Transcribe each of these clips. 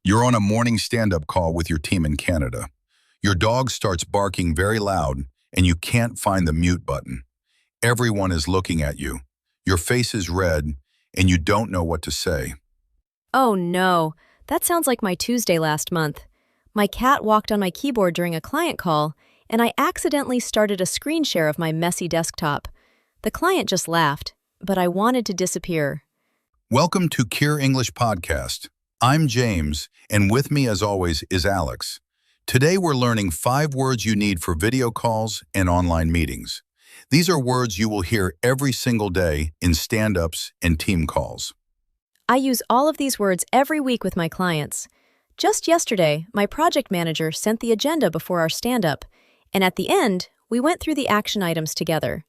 You're on a morning stand-up call with your team in Canada. Your dog starts barking very loud, and you can't find the mute button. Everyone is looking at you. Your face is red, and you don't know what to say. Oh no, that sounds like my Tuesday last month. My cat walked on my keyboard during a client call, and I accidentally started a screen share of my messy desktop. The client just laughed, but I wanted to disappear. Welcome to Cure English Podcast. I'm James, and with me as always is Alex. Today we're learning 5 words you need for video calls and online meetings. These are words you will hear every single day in stand-ups and team calls. I use all of these words every week with my clients. Just yesterday, my project manager sent the agenda before our stand-up, and at the end, we went through the action items together.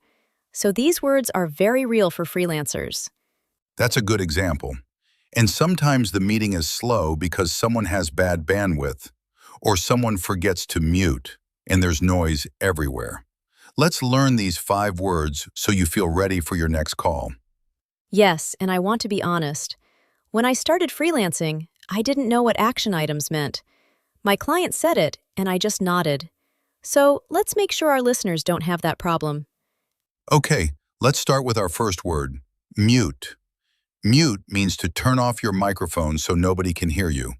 So these words are very real for freelancers. That's a good example. And sometimes the meeting is slow because someone has bad bandwidth, or someone forgets to mute, and there's noise everywhere. Let's learn these 5 words so you feel ready for your next call. Yes, and I want to be honest. When I started freelancing, I didn't know what action items meant. My client said it, and I just nodded. So let's make sure our listeners don't have that problem. Okay, let's start with our first word, mute. Mute means to turn off your microphone so nobody can hear you.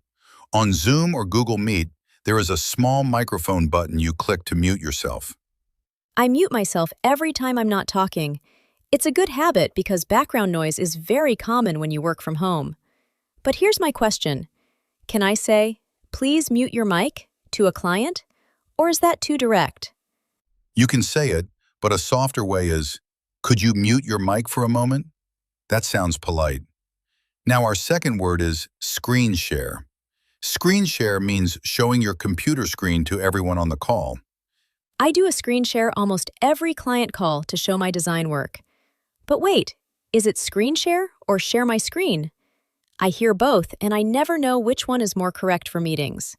On Zoom or Google Meet, there is a small microphone button you click to mute yourself. I mute myself every time I'm not talking. It's a good habit because background noise is very common when you work from home. But here's my question. Can I say, "Please mute your mic" to a client? Or is that too direct? You can say it, but a softer way is, "Could you mute your mic for a moment?" That sounds polite. Now our second word is screen share. Screen share means showing your computer screen to everyone on the call. I do a screen share almost every client call to show my design work. But wait, is it screen share or share my screen? I hear both, and I never know which one is more correct for meetings.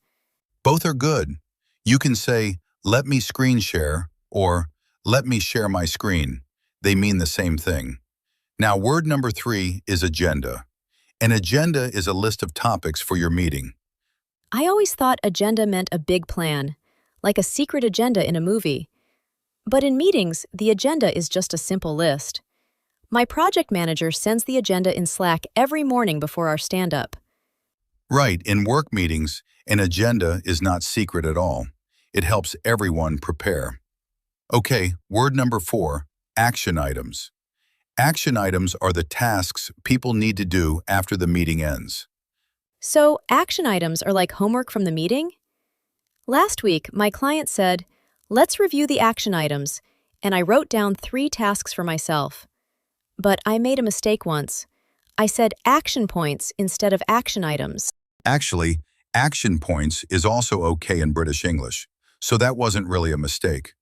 Both are good. You can say, "Let me screen share," or "Let me share my screen." They mean the same thing. Now, word number 3 is agenda. An agenda is a list of topics for your meeting. I always thought agenda meant a big plan, like a secret agenda in a movie. But in meetings, the agenda is just a simple list. My project manager sends the agenda in Slack every morning before our stand-up. Right, in work meetings, an agenda is not secret at all. It helps everyone prepare. Okay, word number 4, action items. Action items are the tasks people need to do after the meeting ends. So, action items are like homework from the meeting? Last week, my client said, "Let's review the action items," and I wrote down 3 tasks for myself. But I made a mistake once. I said action points instead of action items. Actually, action points is also okay in British English, so that wasn't really a mistake.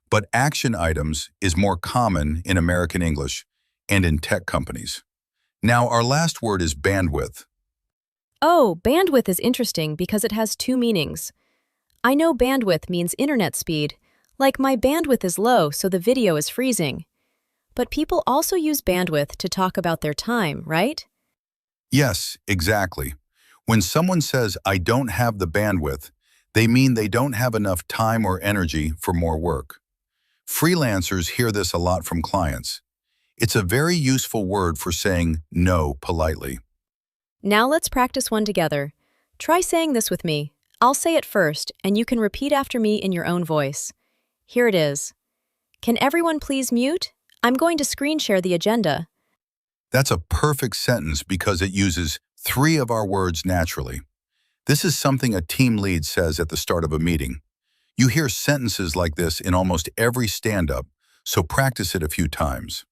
But action items is more common in American English and in tech companies. Now, our last word is bandwidth. Oh, bandwidth is interesting because it has 2 meanings. I know bandwidth means internet speed, like my bandwidth is low so the video is freezing. But people also use bandwidth to talk about their time, right? Yes, exactly. When someone says, "I don't have the bandwidth," they mean they don't have enough time or energy for more work. Freelancers hear this a lot from clients. It's a very useful word for saying no politely. Now let's practice one together. Try saying this with me. I'll say it first, and you can repeat after me in your own voice. Here it is. Can everyone please mute? I'm going to screen share the agenda. That's a perfect sentence because it uses 3 of our words naturally. This is something a team lead says at the start of a meeting. You hear sentences like this in almost every stand-up, so practice it a few times.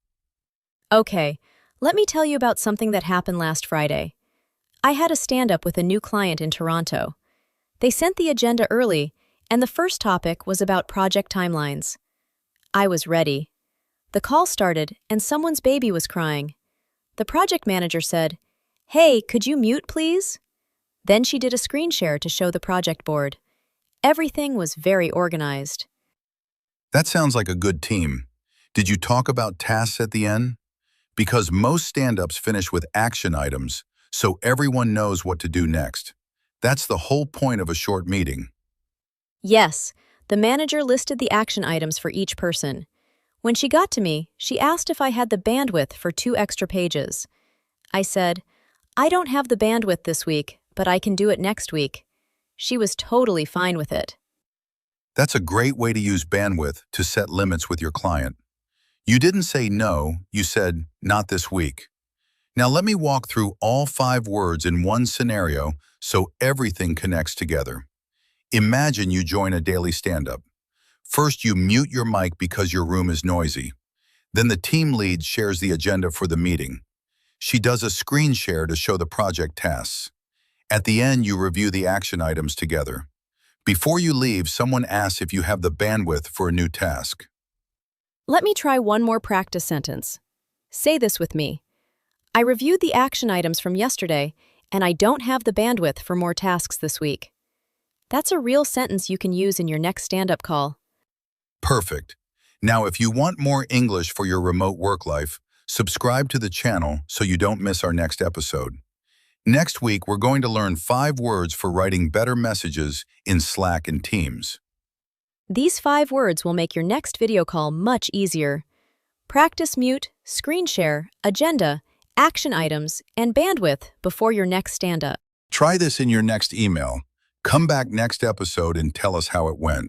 Okay, let me tell you about something that happened last Friday. I had a stand-up with a new client in Toronto. They sent the agenda early, and the first topic was about project timelines. I was ready. The call started, and someone's baby was crying. The project manager said, "Hey, could you mute, please?" Then she did a screen share to show the project board. Everything was very organized. That sounds like a good team. Did you talk about tasks at the end? Because most stand-ups finish with action items, so everyone knows what to do next. That's the whole point of a short meeting. Yes, the manager listed the action items for each person. When she got to me, she asked if I had the bandwidth for 2 extra pages. I said, I don't have the bandwidth this week, but I can do it next week. She was totally fine with it. That's a great way to use bandwidth to set limits with your client. You didn't say no, you said, not this week. Now let me walk through all 5 words in one scenario so everything connects together. Imagine you join a daily stand-up. First, you mute your mic because your room is noisy. Then the team lead shares the agenda for the meeting. She does a screen share to show the project tasks. At the end, you review the action items together. Before you leave, someone asks if you have the bandwidth for a new task. Let me try one more practice sentence. Say this with me. I reviewed the action items from yesterday, and I don't have the bandwidth for more tasks this week. That's a real sentence you can use in your next stand-up call. Perfect. Now, if you want more English for your remote work life, subscribe to the channel so you don't miss our next episode. Next week, we're going to learn 5 words for writing better messages in Slack and Teams. These 5 words will make your next video call much easier. Practice mute, screen share, agenda, action items, and bandwidth before your next stand-up. Try this in your next email. Come back next episode and tell us how it went.